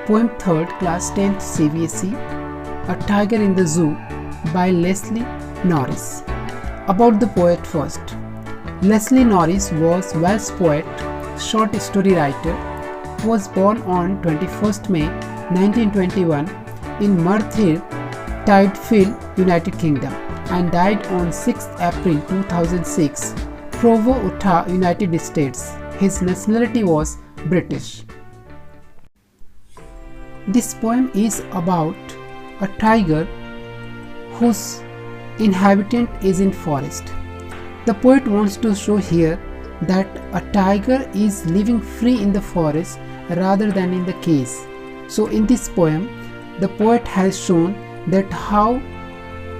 Poem 3rd, Class 10th CBSE, A Tiger in the Zoo by Leslie Norris. About the poet first. Leslie Norris was Welsh poet, short story writer, who was born on 21st May 1921 in Merthyr Tydfil, United Kingdom, and died on 6th April 2006, Provo, Utah, United States. His nationality was British. This poem is about a tiger whose inhabitant is in forest. The poet wants to show here that a tiger is living free in the forest rather than in the cage. So in this poem, the poet has shown that how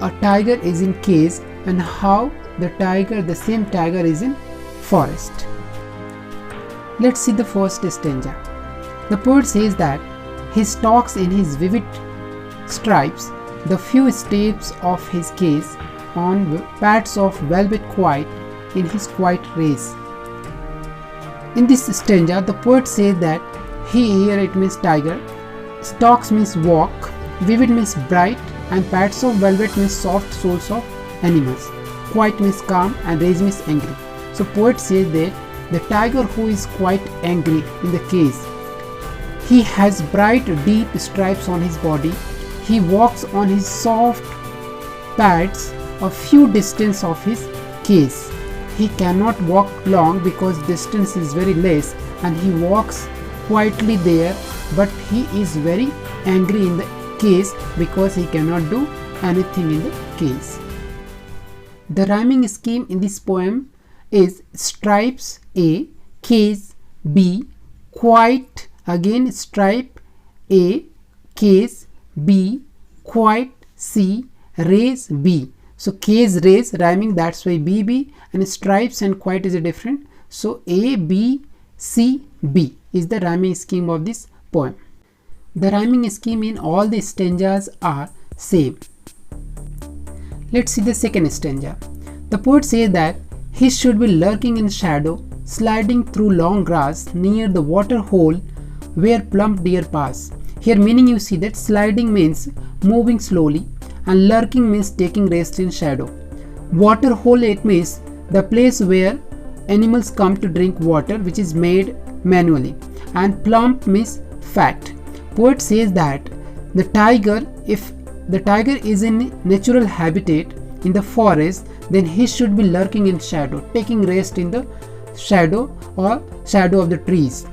a tiger is in cage and how the same tiger is in forest. Let's see the first stanza. The poet says that he stalks in his vivid stripes the few steps of his cage on pads of velvet quiet in his quiet race. In this stanza, the poet says that here it means tiger, stalks means walk, vivid means bright, and pads of velvet means soft soles of animals, quiet means calm, and race means angry. So poet says that the tiger who is quite angry in the cage, he has bright deep stripes on his body. He walks on his soft pads a few distance of his cage. He cannot walk long because distance is very less, and he walks quietly there, but he is very angry in the cage because he cannot do anything in the cage. The rhyming scheme in this poem is stripes A, cage B, quiet again stripe A, cage B, quiet C, race B. So cage, race rhyming, that's why BB, and stripes and quiet is a different. So A, B, C, B is the rhyming scheme of this poem. The rhyming scheme in all the stanzas are same. Let's see the second stanza. The poet says that he should be lurking in shadow, sliding through long grass near the water hole where plump deer pass. Here meaning you see that sliding means moving slowly and lurking means taking rest in shadow. Water hole, it means the place where animals come to drink water, which is made manually, and plump means fat. Poet says that the tiger, if the tiger is in natural habitat in the forest, then he should be lurking in shadow, taking rest in the shadow or shadow of the trees,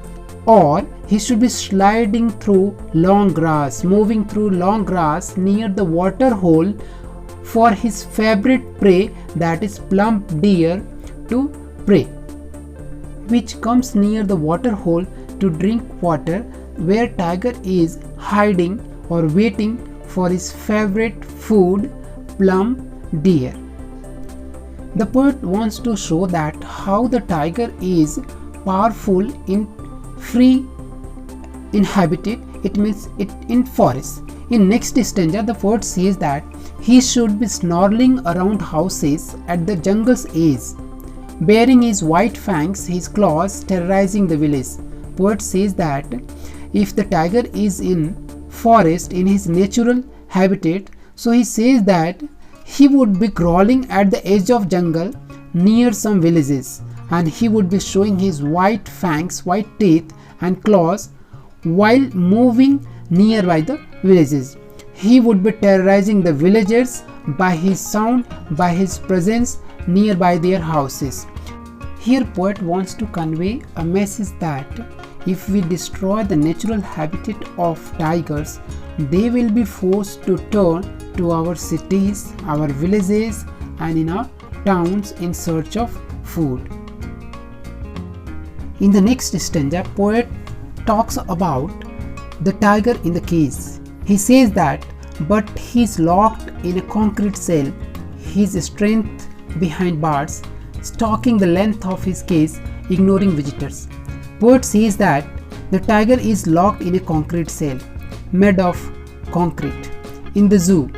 or he should be sliding through long grass, moving through long grass near the water hole for his favorite prey, that is plump deer, to prey, which comes near the water hole to drink water, where tiger is hiding or waiting for his favorite food, plump deer. The poet wants to show that how the tiger is powerful in free inhabited, it means it in forest. In next stanza, the poet says that he should be snarling around houses at the jungle's edge, bearing his white fangs, his claws, terrorizing the village. Poet says that if the tiger is in forest in his natural habitat, so he says that he would be crawling at the edge of jungle near some villages, and he would be showing his white fangs, white teeth and claws while moving nearby the villages. He would be terrorizing the villagers by his sound, by his presence nearby their houses. Here poet wants to convey a message that if we destroy the natural habitat of tigers, they will be forced to turn to our cities, our villages, and in our towns in search of food. In the next stanza, poet talks about the tiger in the cage. He says that, but he is locked in a concrete cell, his strength behind bars, stalking the length of his cage, ignoring visitors. Poet says that the tiger is locked in a concrete cell, made of concrete, in the zoo.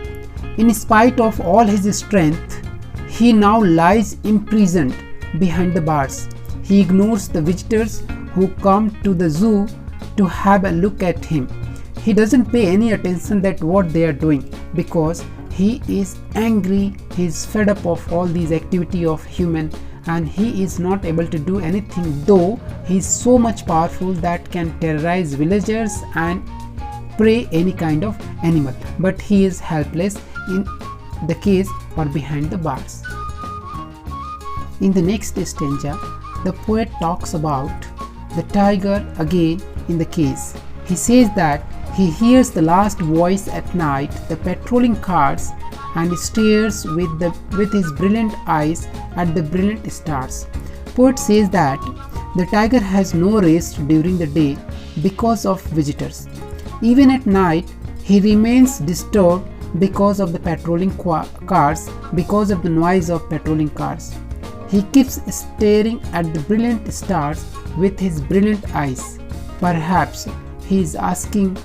In spite of all his strength, he now lies imprisoned behind the bars. He ignores the visitors who come to the zoo to have a look at him. he doesn't pay any attention that what they are doing, because he is angry, he is fed up of all these activity of human, and he is not able to do anything, though he is so much powerful that can terrorize villagers and prey any kind of animal, but he is helpless in the cage or behind the bars. In the next stanza, the poet talks about the tiger again in the cage. He says that he hears the last voice at night, the patrolling cars, and stares with his brilliant eyes at the brilliant stars. Poet says that the tiger has no rest during the day because of visitors. Even at night, he remains disturbed because of the patrolling cars, because of the noise of patrolling cars. He keeps staring at the brilliant stars with his brilliant eyes. Perhaps he is asking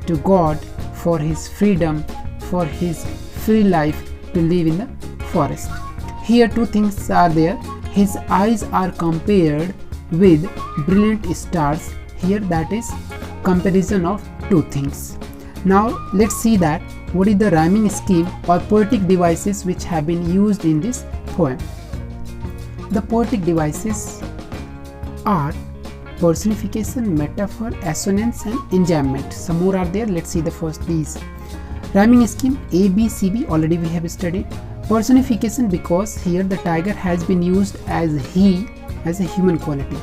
to God for his freedom, for his free life to live in the forest. Here two things are there. His eyes are compared with brilliant stars. Here that is comparison of two things. Now let's see that what is the rhyming scheme or poetic devices which have been used in this poem. The poetic devices are personification, metaphor, assonance and enjambment. Some more are there. Let's see the first these. Rhyming scheme A, B, C, B already we have studied. Personification, because here the tiger has been used as he, as a human quality.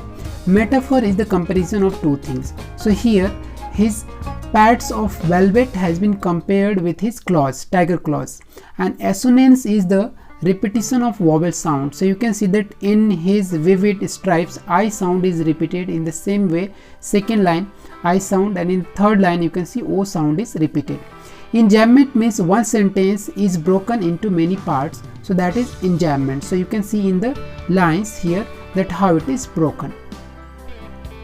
Metaphor is the comparison of two things. So here his pads of velvet has been compared with his claws, tiger claws. And assonance is the repetition of vowel sound. So you can see that in his vivid stripes, I sound is repeated in the same way. Second line I sound, and in third line you can see O sound is repeated. Enjambment means one sentence is broken into many parts, so that is enjambment. So you can see in the lines here that how it is broken.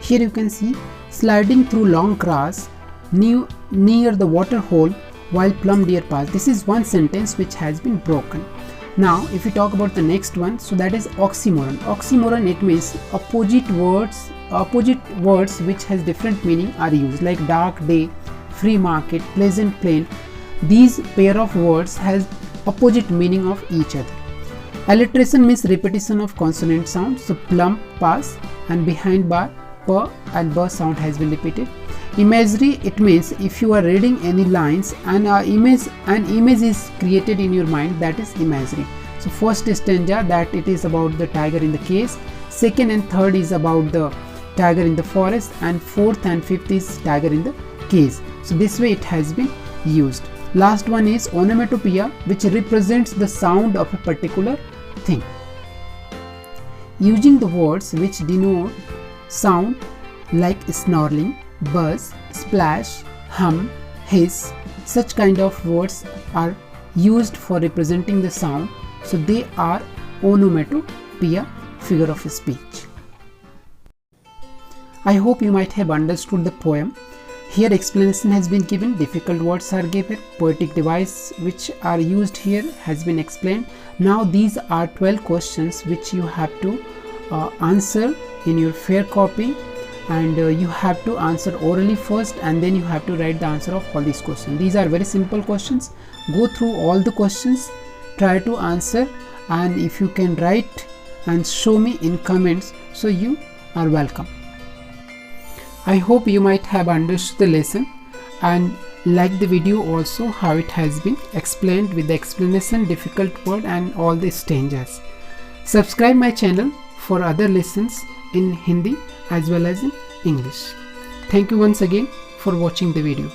Here you can see sliding through long grass near the water hole while plum deer pass. This is one sentence which has been broken. Now if we talk about the next one, so that is oxymoron. Oxymoron, it means opposite words which has different meaning are used, like dark day, free market, pleasant plain. These pair of words has opposite meaning of each other. Alliteration means repetition of consonant sound. So plum, pass, and behind bar, p and b sound has been repeated. Imagery, it means if you are reading any lines and an image is created in your mind, that is imagery. So first stanza that it is about the tiger in the cage, second and third is about the tiger in the forest, and fourth and fifth is tiger in the cage. So this way it has been used. Last one is onomatopoeia, which represents the sound of a particular thing. Using the words which denote sound like snarling, buzz, splash, hum, hiss, such kind of words are used for representing the sound. So they are onomatopoeia, figure of speech. I hope you might have understood the poem. Here explanation has been given, difficult words are given, poetic device which are used here has been explained. Now these are 12 questions which you have to answer in your fair copy, and you have to answer orally first, and then you have to write the answer of all these questions. These are very simple questions. Go through all the questions, try to answer, and if you can write and show me in comments, so you are welcome. I hope you might have understood the lesson and like the video also, how it has been explained with the explanation, difficult word and all the stanzas. Subscribe my channel for other lessons in Hindi as well as in English. Thank you once again for watching the video.